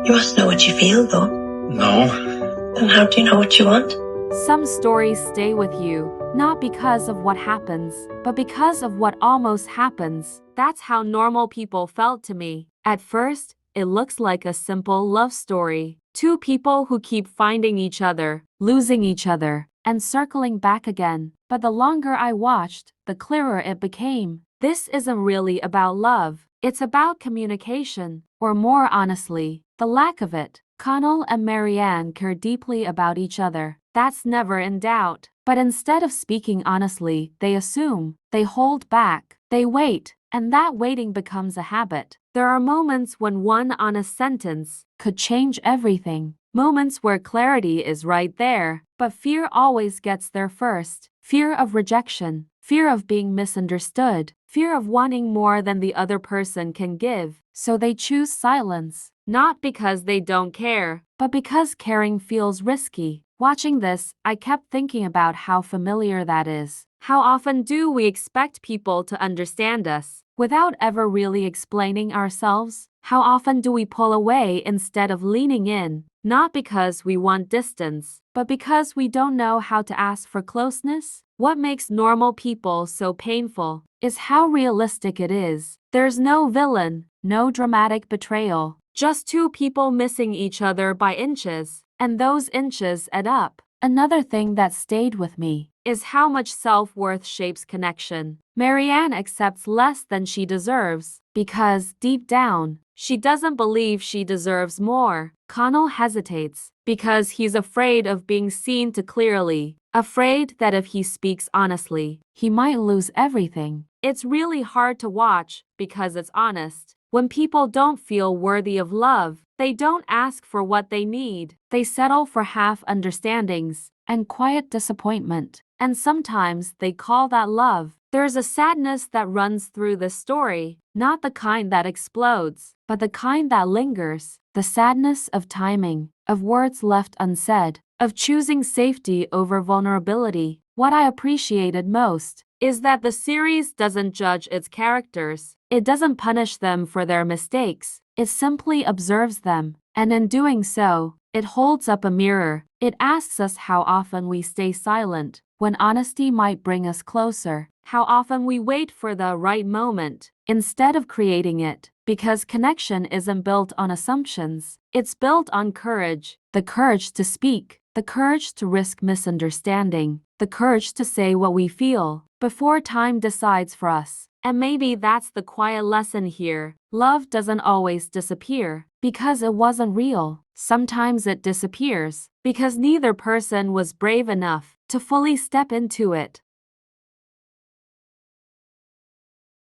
You must know what you feel, though. No. Then how do you know what you want? Some stories stay with you, not because of what happens, but because of what almost happens. That's how normal people felt to me. At first, it looks like a simple love story. Two people who keep finding each other, losing each other, and circling back again. But the longer I watched, the clearer it became. This isn't really about love. It's about communication, or more honestly, the lack of it. Connell and Marianne care deeply about each other. That's never in doubt. But instead of speaking honestly, they assume, they hold back, they wait, and that waiting becomes a habit. There are moments when one honest sentence could change everything. Moments where clarity is right there, but fear always gets there first. Fear of rejection, fear of being misunderstood, fear of wanting more than the other person can give. So they choose silence, not because they don't care, but because caring feels risky. Watching this, I kept thinking about how familiar that is. How often do we expect people to understand us without ever really explaining ourselves? How often do we pull away instead of leaning in? Not because we want distance, but because we don't know how to ask for closeness? What makes normal people so painful is how realistic it is. There's no villain, no dramatic betrayal, just two people missing each other by inches, and those inches add up. Another thing that stayed with me is how much self-worth shapes connection. Marianne accepts less than she deserves because, deep down, she doesn't believe she deserves more. Connell hesitates because he's afraid of being seen too clearly, afraid that if he speaks honestly, he might lose everything. It's really hard to watch because it's honest. When people don't feel worthy of love, they don't ask for what they need. They settle for half understandings and quiet disappointment. And sometimes they call that love. There's a sadness that runs through this story, not the kind that explodes, but the kind that lingers. The sadness of timing, of words left unsaid, of choosing safety over vulnerability. What I appreciated most is that the series doesn't judge its characters. It doesn't punish them for their mistakes. It simply observes them. And in doing so, it holds up a mirror. It asks us how often we stay silent when honesty might bring us closer. How often we wait for the right moment instead of creating it. Because connection isn't built on assumptions. It's built on courage. The courage to speak. The courage to risk misunderstanding. The courage to say what we feel before time decides for us. And maybe that's the quiet lesson here. Love doesn't always disappear because it wasn't real. Sometimes it disappears because neither person was brave enough to fully step into it.